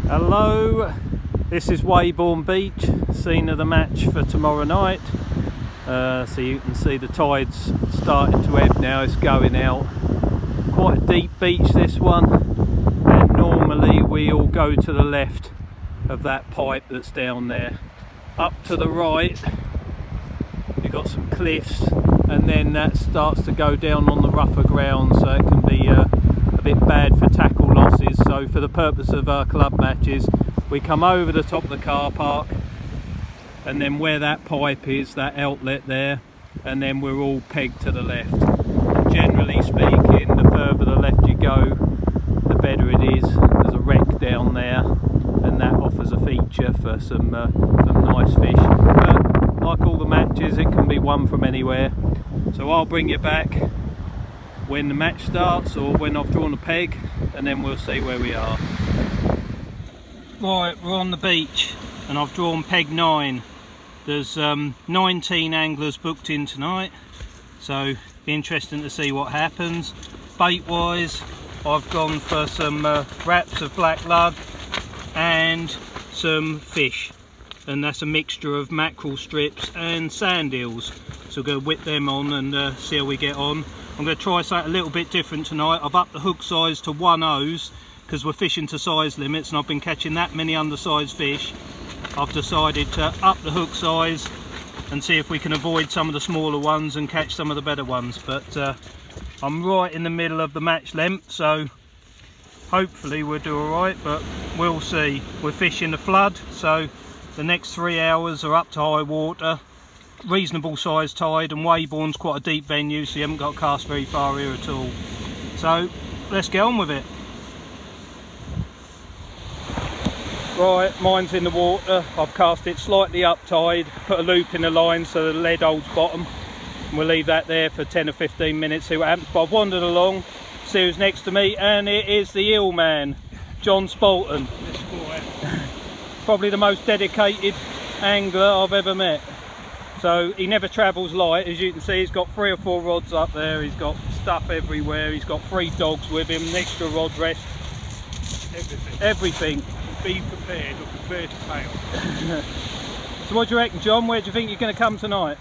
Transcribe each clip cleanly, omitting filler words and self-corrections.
Hello, this is Weybourne Beach, scene of the match for tomorrow night. So you can see the tide's starting to ebb now, it's going out. Quite a deep beach this one, and normally we all go to the left of that pipe that's down there. Up to the right you've got some cliffs, and then that starts to go down on the rougher ground, so it can be a bit bad for tackle losses. So for the purpose of our club matches, we come over the top of the car park, and then where that pipe is, that outlet there, and then we're all pegged to the left. And generally speaking, the further the left you go, the better it is. There's a wreck down there, and that offers a feature for some nice fish. But like all the matches, it can be won from anywhere. So I'll bring you back when the match starts, or when I've drawn a peg, and then we'll see where we are. Right, we're on the beach and I've drawn peg 9. There's 19 anglers booked in tonight, so be interesting to see what happens. Bait wise, I've gone for some wraps of black lug and some fish, and that's a mixture of mackerel strips and sand eels. So we're going to whip them on and see how we get on. I'm going to try something a little bit different tonight. I've upped the hook size to 1 O's because we're fishing to size limits, and I've been catching that many undersized fish. I've decided to up the hook size and see if we can avoid some of the smaller ones and catch some of the better ones. But I'm right in the middle of the match length, so hopefully we'll do alright, but we'll see. We're fishing the flood, so the next 3 hours are up to high water. Reasonable sized tide, and Weybourne's quite a deep venue, so you haven't got to cast very far here at all. So let's get on with it. Right, mine's in the water. I've cast it slightly up tide, put a loop in the line so the lead holds bottom, and we'll leave that there for 10 or 15 minutes, see what happens. But I've wandered along, see who's next to me, and it is the eel man, John Spalton. Probably the most dedicated angler I've ever met. So he never travels light, as you can see. He's got 3 or 4 rods up there, he's got stuff everywhere, he's got 3 dogs with him, an extra rod rest, everything. Be prepared, or prepare to fail. So what do you reckon, John? Where do you think you're going to come tonight?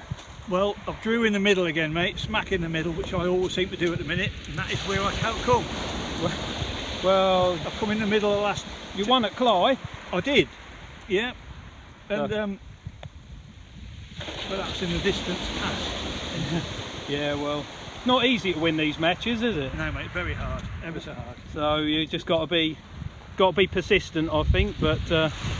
Well, I've drew in the middle again, mate, smack in the middle, which I always seem to do at the minute, and that is where I can't come. Well, I've come in the middle of the last... You won at Cly? I did, yeah, and but that's in the distance past. Yeah, well, not easy to win these matches, is it? No, mate, very hard, ever so hard. So you just got to be persistent, I think. But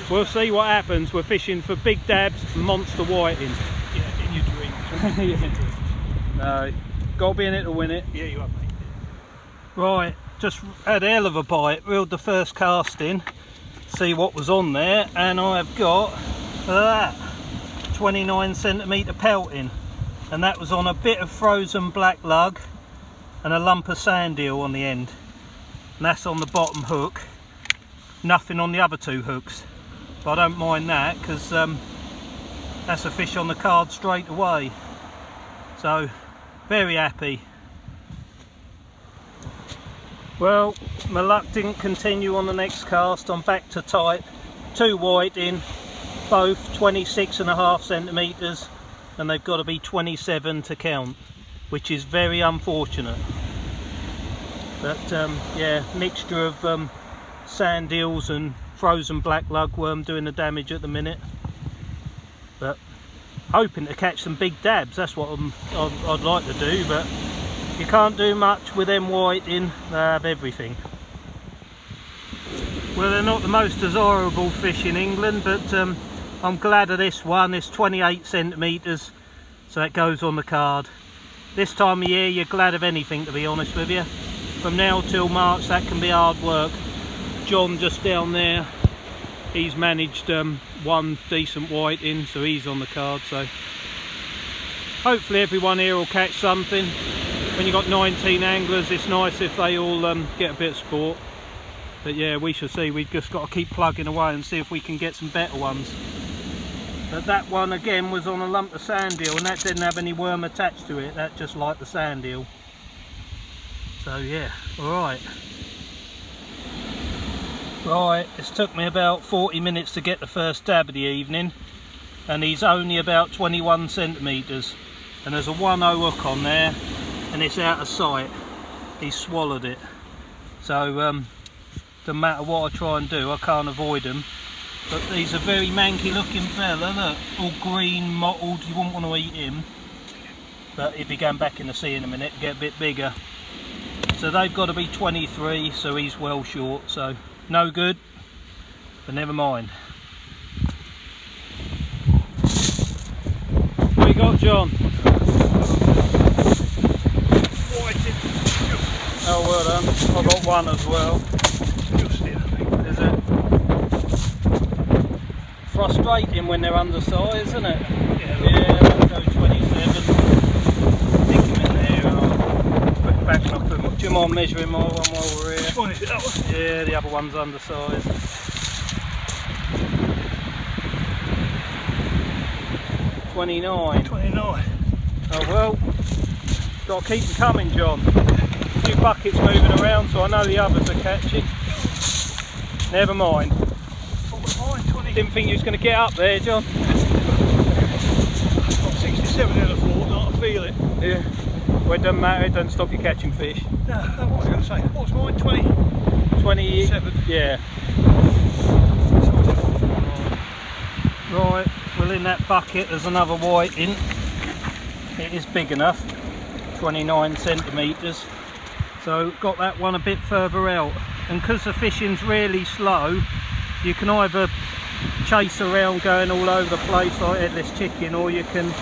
we'll see what happens. We're fishing for big dabs, monster whiting. Yeah, in your dreams. Yeah. No, got to be in it to win it. Yeah, you have, mate. Right, just had a hell of a bite. Reeled the first cast in, see what was on there, and I've got that 29cm pelting, and that was on a bit of frozen black lug and a lump of sand eel on the end, and that's on the bottom hook. Nothing on the other 2 hooks, but I don't mind that because that's a fish on the card straight away, so very happy. Well, my luck didn't continue on the next cast. I'm back to tight, 2 whiting, both 26.5cm, and they've got to be 27 to count, which is very unfortunate. But yeah, mixture of sand eels and frozen black lugworm doing the damage at the minute, but hoping to catch some big dabs. That's what I'd like to do, but you can't do much with them whiting. They have everything. Well, they're not the most desirable fish in England, but I'm glad of this one. It's 28cm, so it goes on the card. This time of year you're glad of anything, to be honest with you. From now till March that can be hard work. John just down there, he's managed 1 decent whiting, so he's on the card. So hopefully everyone here will catch something. When you've got 19 anglers, it's nice if they all get a bit of sport. But yeah, we shall see. We've just got to keep plugging away and see if we can get some better ones. But that one again was on a lump of sand eel, and that didn't have any worm attached to it. That just like the sand eel. So yeah, all right. Right, it's took me about 40 minutes to get the first dab of the evening, and he's only about 21 centimetres, and there's a 1/0 hook on there and it's out of sight. He's swallowed it, so no matter what I try and do I can't avoid him. But he's a very manky looking fella, look, all green, mottled, you wouldn't want to eat him. But he'll be going back in the sea in a minute, get a bit bigger. So they've got to be 23, so he's well short, so no good, but never mind. What you got, John? Oh, well done. I've got one as well. Just in, I think. Is it? Frustrating when they're undersized, isn't it? Yeah, let's go 27. Stick him in there and I'll put it back and I'll put him. Do you mind measuring my one while we're here? Which one is it, that one? Yeah, the other one's undersized. 29. 29. Oh well, got to keep them coming, John. A few buckets moving around, so I know the others are catching. Never mind. Didn't think you was going to get up there, John. I'm 67 in a fortnight, I feel it. Yeah. Well, it doesn't matter, it doesn't stop you catching fish. No, what was I going to say? What's mine? 20? 27? Yeah. Right, well in that bucket there's another whiting. It is big enough, 29 centimetres. So got that one a bit further out. And because the fishing's really slow, you can either chase around going all over the place like headless chicken, or you can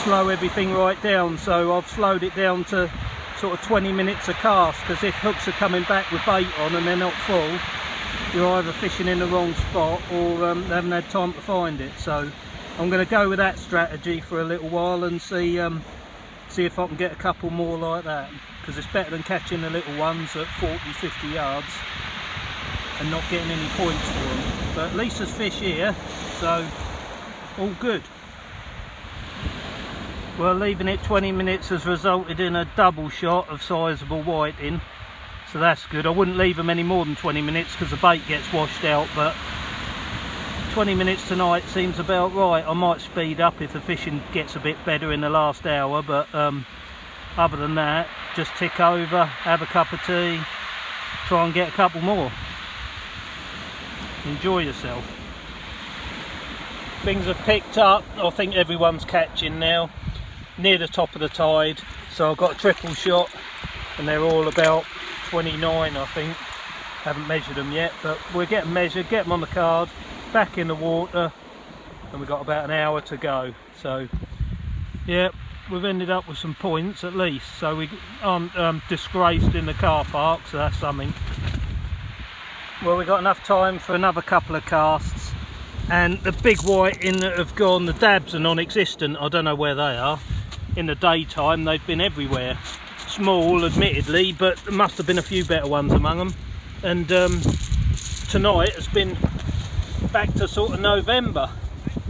slow everything right down. So I've slowed it down to sort of 20 minutes a cast, because if hooks are coming back with bait on and they're not full, you're either fishing in the wrong spot or they haven't had time to find it. So I'm going to go with that strategy for a little while and see if I can get a couple more like that, because it's better than catching the little ones at 40-50 yards and not getting any points for them. But at least there's fish here, so all good. Well, leaving it 20 minutes has resulted in a double shot of sizeable whiting, so that's good. I wouldn't leave them any more than 20 minutes because the bait gets washed out, but 20 minutes tonight seems about right. I might speed up if the fishing gets a bit better in the last hour, but other than that, just tick over, have a cup of tea, try and get a couple more. Enjoy yourself. Things have picked up. I think everyone's catching now, near the top of the tide. So I've got a triple shot and they're all about 29, I think. Haven't measured them yet, but we'll get them measured, get them on the card, back in the water, and we've got about an hour to go. So yeah, we've ended up with some points at least, so we aren't disgraced in the car park, so that's something. Well, we've got enough time for another couple of casts, and the big whiting that have gone, the dabs are non-existent. I don't know where they are. In the daytime they've been everywhere. Small admittedly, but there must have been a few better ones among them. And tonight has been back to sort of November,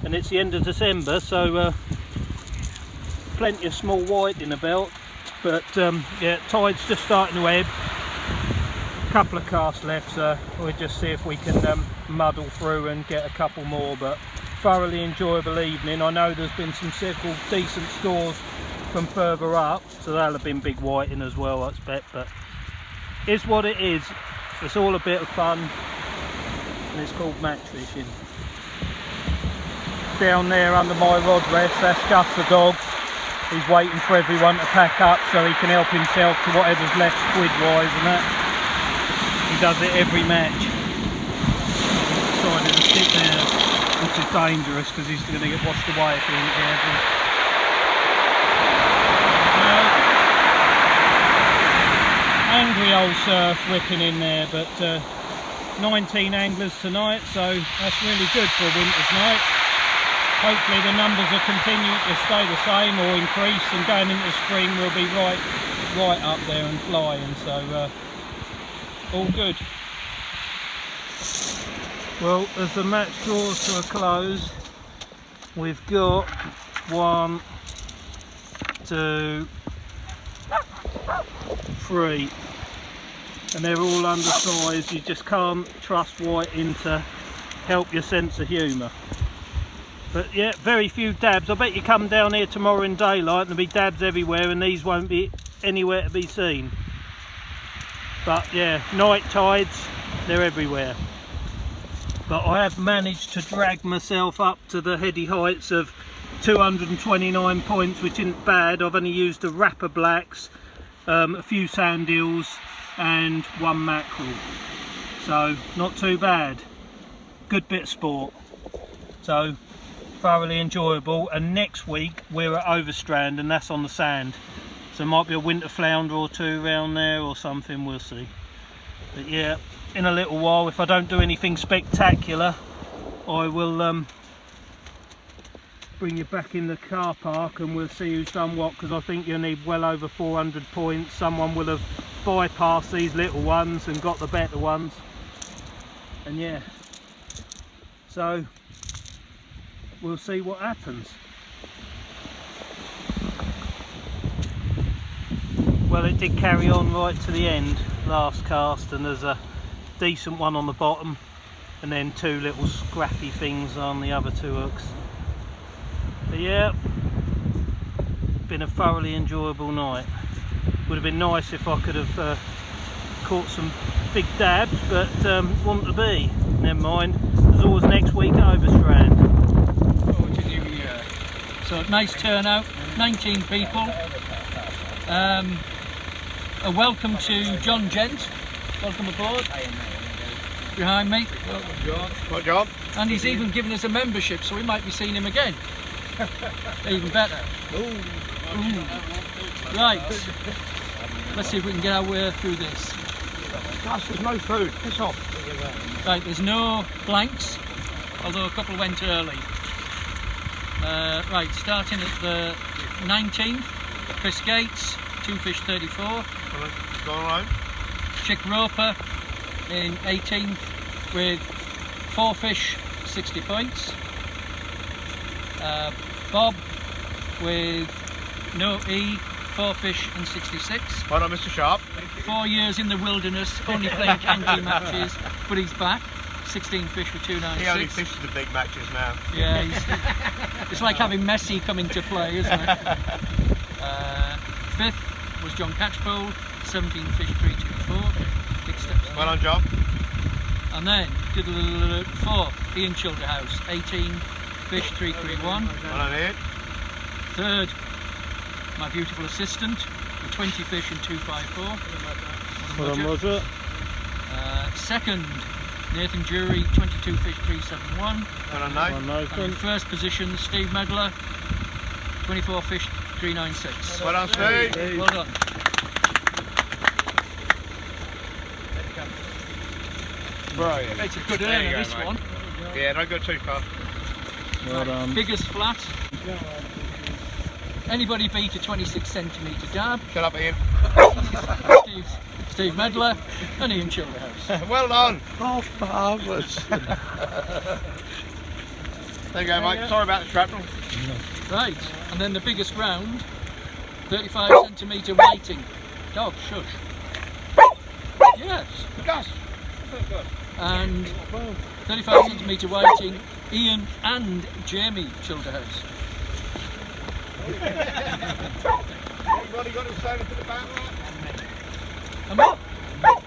and it's the end of December, so plenty of small whiting about. But yeah, tide's just starting to ebb. Couple of casts left, so we'll just see if we can muddle through and get a couple more. But thoroughly enjoyable evening. I know there's been several decent scores from further up, so that'll have been big whiting as well, I expect. But it's what it is. It's all a bit of fun, and it's called match fishing. Down there under my rod rest, that's Gus the dog. He's waiting for everyone to pack up so he can help himself to whatever's left squid wise and that. He does it every match. Decided to stick there, which is dangerous because he's going to get washed away if he ain't careful. Angry old surf ripping in there, but 19 anglers tonight, so that's really good for a winter's night. Hopefully the numbers will continue to stay the same or increase, and going into spring we'll be right up there and flying, so all good. Well, as the match draws to a close, we've got 1, 2, 3. and they're all undersized. You just can't trust whiting to help your sense of humour. But yeah, very few dabs. I bet you come down here tomorrow in daylight and there'll be dabs everywhere, and these won't be anywhere to be seen. But yeah, night tides, they're everywhere. But I have managed to drag myself up to the heady heights of 229 points, which isn't bad. I've only used the wrapper blacks, a few sand eels and one mackerel, so not too bad. Good bit of sport, so thoroughly enjoyable. And next week we're at Overstrand, and that's on the sand, so there might be a winter flounder or two around there or something, we'll see. But yeah, in a little while, if I don't do anything spectacular, I will bring you back in the car park and we'll see who's done what, because I think you'll need well over 400 points. Someone will have bypassed these little ones and got the better ones, and yeah, so we'll see what happens. Well, it did carry on right to the end last cast, and there's a decent one on the bottom and then two little scrappy things on the other two hooks. But yeah, been a thoroughly enjoyable night. Would have been nice if I could have caught some big dabs, but want to be. Never mind. There's always next week at Overstrand. Forward to New Year. So nice turnout, 19 people. A welcome to John Gent. Welcome aboard. Behind me. Good job. And he's even given us a membership, so we might be seeing him again. Even better. Ooh. Right. Let's see if we can get our way through this. Gosh, there's no food. Piss off. Right, there's no blanks, although a couple went early. Right, starting at the 19th, Chris Gates, 2 fish 34. Go on. Chick Roper in 18th with 4 fish 60 points. Bob with no E, 4 fish and 66. Well done, Mr. Sharp. 4 years in the wilderness, only playing county matches, but he's back. 16 fish for 296. He only fishes the big matches now. Yeah, it's like having Messi come into play, isn't it? 5th was John Catchpole, 17 fish 324. Big steps. Well done, John. And then 4th, Ian Childerhouse, 18 fish 331. Well done, Ian. 3rd, my beautiful assistant, with 20 fish and 254. Well done, Roger. 2nd, Nathan Jury, 22 fish 371. Well done, Nate. Well, And in 1st position, Steve Medler, 24 fish 396. Well done, Steve. Well done. Brilliant. It's a good There you earner, go, this mate. one. Yeah, don't go too far. Well done. Biggest flat. Anybody beat a 26 centimetre dab? Shut up, Ian. Steve Medler and Ian Childerhouse. Well done. Oh, marvellous. There you go, mate. Sorry about the shrapnel. Right, and then the biggest round, 35 centimetre whiting. Dog, shush. Yes. Gus. And 35 centimetre whiting, Ian and Jamie Childerhouse. Anybody got his soda for the back? Come on. Right?